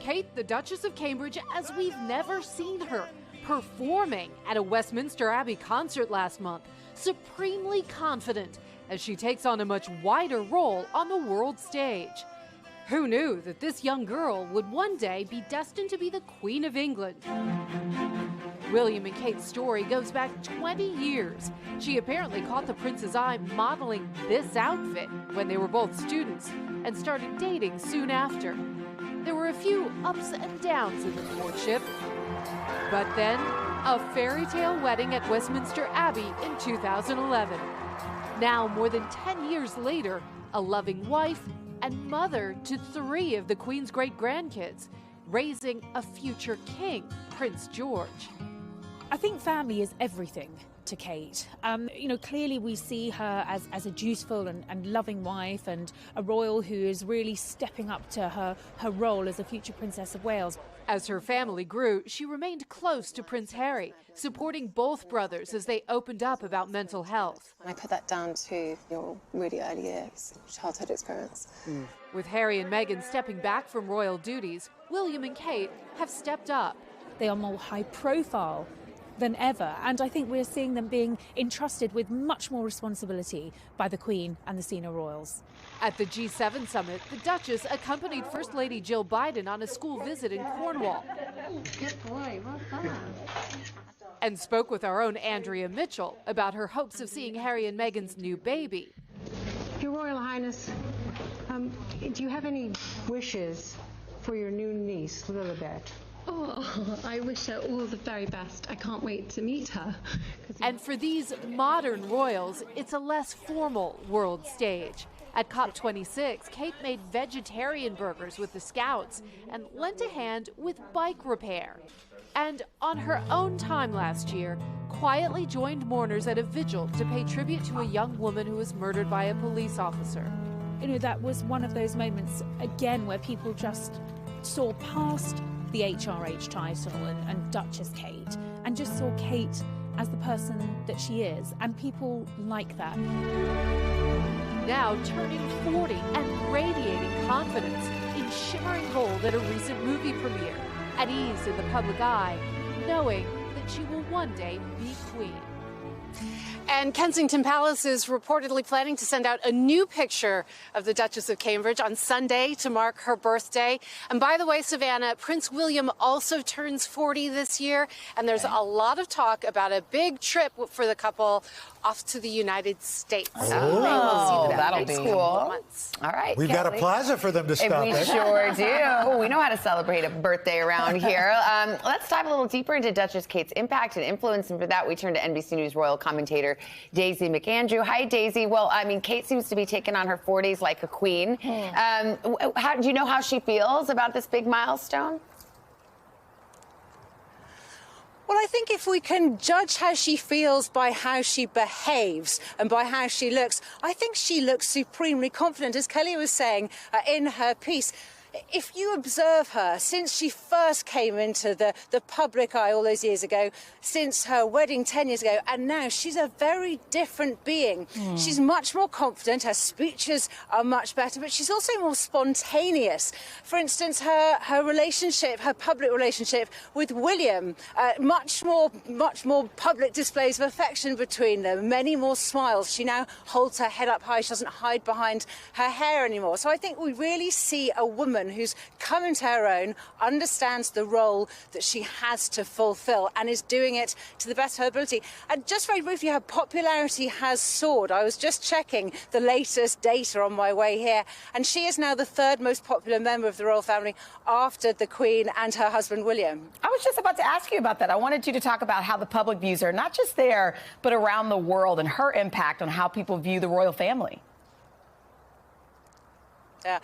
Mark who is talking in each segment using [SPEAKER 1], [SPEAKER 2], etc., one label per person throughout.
[SPEAKER 1] Kate, the Duchess of Cambridge, as we've never seen her, performing at a Westminster Abbey concert last month, supremely confident as she takes on a much wider role on the world stage. Who knew that this young girl would one day be destined to be the Queen of England? William and Kate's story goes back 20 years. She apparently caught the prince's eye modeling this outfit when they were both students and started dating soon after. There were a few ups and downs in the courtship, but then a fairy tale wedding at Westminster Abbey in 2011. Now, more than 10 years later, a loving wife and mother to 3 of the Queen's great-grandkids, raising a future king, Prince George.
[SPEAKER 2] I think family is everything to Kate. Clearly we see her as a dutiful and loving wife and a royal who is really stepping up to her role as a future Princess of Wales.
[SPEAKER 1] As her family grew, she remained close to Prince Harry, supporting both brothers as they opened up about mental health.
[SPEAKER 3] I put that down to your really early years, childhood experience.
[SPEAKER 1] With Harry and Meghan stepping back from royal duties, William and Kate have stepped up.
[SPEAKER 2] They are more high profile than ever, and I think we're seeing them being entrusted with much more responsibility by the Queen and the senior royals.
[SPEAKER 1] At the G7 summit, the Duchess accompanied First Lady Jill Biden on a school visit in Cornwall.
[SPEAKER 4] Good boy, well done.
[SPEAKER 1] And spoke with our own Andrea Mitchell about her hopes of seeing Harry and Meghan's new baby.
[SPEAKER 4] Your Royal Highness, do you have any wishes for your new niece, Lilibet?
[SPEAKER 5] Oh, I wish her all the very best. I can't wait to meet her.
[SPEAKER 1] And for these modern royals, it's a less formal world stage. At COP26, Kate made vegetarian burgers with the Scouts and lent a hand with bike repair. And on her own time last year, quietly joined mourners at a vigil to pay tribute to a young woman who was murdered by a police officer.
[SPEAKER 2] That was one of those moments, again, where people just saw past the HRH title and Duchess Kate, and just saw Kate as the person that she is, and people like that.
[SPEAKER 1] Now turning 40 and radiating confidence in shimmering gold at a recent movie premiere, at ease in the public eye, knowing that she will one day be queen. And Kensington Palace is reportedly planning to send out a new picture of the Duchess of Cambridge on Sunday to mark her birthday. And by the way, Savannah, Prince William also turns 40 this year, and there's a lot of talk about a big trip for the couple off to the United States.
[SPEAKER 6] Oh, that'll be cool.
[SPEAKER 7] All right.
[SPEAKER 6] We've got a plaza for them to stop
[SPEAKER 7] We
[SPEAKER 6] at.
[SPEAKER 7] sure do. We know how to celebrate a birthday around here. Let's dive a little deeper into Duchess Kate's impact and influence. And for that, we turn to NBC News royal commentator Daisy McAndrew. Hi, Daisy. Well, Kate seems to be taking on her 40s like a queen. Do you know how she feels about this big milestone?
[SPEAKER 8] Well, I think if we can judge how she feels by how she behaves and by how she looks, I think she looks supremely confident. As Kelly was saying in her piece, if you observe her since she first came into the public eye all those years ago, since her wedding 10 years ago, and now she's a very different being. She's much more confident, her speeches are much better, but she's also more spontaneous. For instance, her relationship, her public relationship with William, much more public displays of affection between them, many more smiles. She now holds her head up high, she doesn't hide behind her hair anymore. So I think we really see a woman who's come into her own, understands the role that she has to fulfill, and is doing it to the best of her ability. And just very briefly, her popularity has soared. I was just checking the latest data on my way here, and she is now the 3rd most popular member of the royal family after the Queen and her husband William.
[SPEAKER 7] I was just about to ask you about that. I wanted you to talk about how the public views her, not just there, but around the world, and her impact on how people view the royal family.
[SPEAKER 8] Yeah.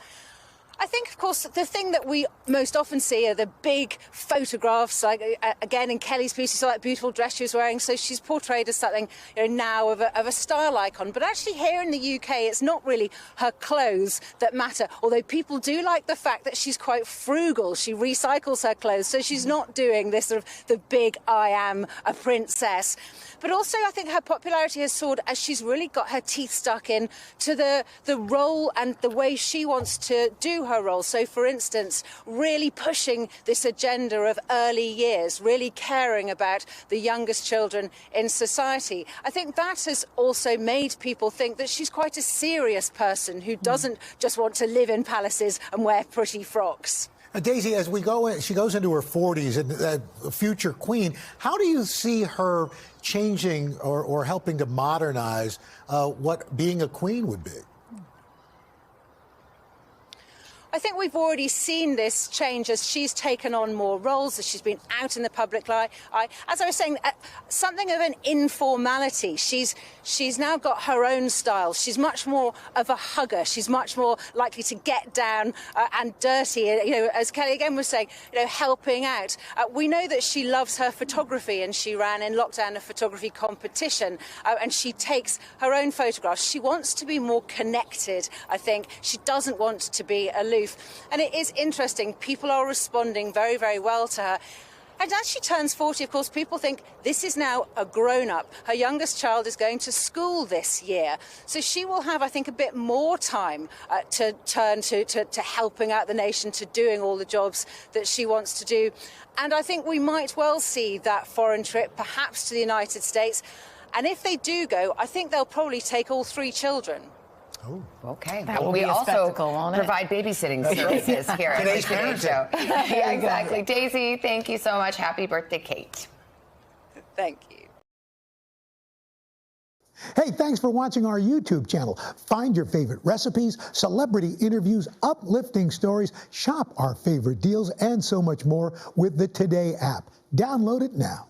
[SPEAKER 8] I think, of course, the thing that we most often see are the big photographs, like, again, in Kelly's piece, you saw that beautiful dress she was wearing, so she's portrayed as something, now of a style icon. But actually here in the UK, it's not really her clothes that matter, although people do like the fact that she's quite frugal. She recycles her clothes, so she's not doing this sort of the big I am a princess. But also, I think her popularity has soared as she's really got her teeth stuck in to the role and the way she wants to do her role. So, for instance, really pushing this agenda of early years, really caring about the youngest children in society. I think that has also made people think that she's quite a serious person who doesn't just want to live in palaces and wear pretty frocks.
[SPEAKER 6] Daisy, as we go in, she goes into her 40s and future queen. How do you see her changing or helping to modernize what being a queen would be?
[SPEAKER 8] I think we've already seen this change as she's taken on more roles, as she's been out in the public eye. As I was saying, something of an informality. She's now got her own style. She's much more of a hugger. She's much more likely to get down and dirty. You know, as Kelly again was saying, you know, helping out. We know that she loves her photography, and she ran in lockdown a photography competition, and she takes her own photographs. She wants to be more connected, I think. She doesn't want to be aloof. And it is interesting, people are responding very, very well to her. And as she turns 40, of course, people think this is now a grown-up. Her youngest child is going to school this year. So she will have, I think, a bit more time to turn to helping out the nation, to doing all the jobs that she wants to do. And I think we might well see that foreign trip, perhaps to the United States. And if they do go, I think they'll probably take all 3 children.
[SPEAKER 7] Oh, okay.
[SPEAKER 9] That will
[SPEAKER 7] we
[SPEAKER 9] be a
[SPEAKER 7] also
[SPEAKER 9] spectacle, won't it?
[SPEAKER 7] provide babysitting services here at the Today Show. Yeah, exactly. Daisy, thank you so much. Happy birthday, Kate.
[SPEAKER 8] Thank you.
[SPEAKER 10] Hey, thanks for watching our YouTube channel. Find your favorite recipes, celebrity interviews, uplifting stories, shop our favorite deals, and so much more with the Today app. Download it now.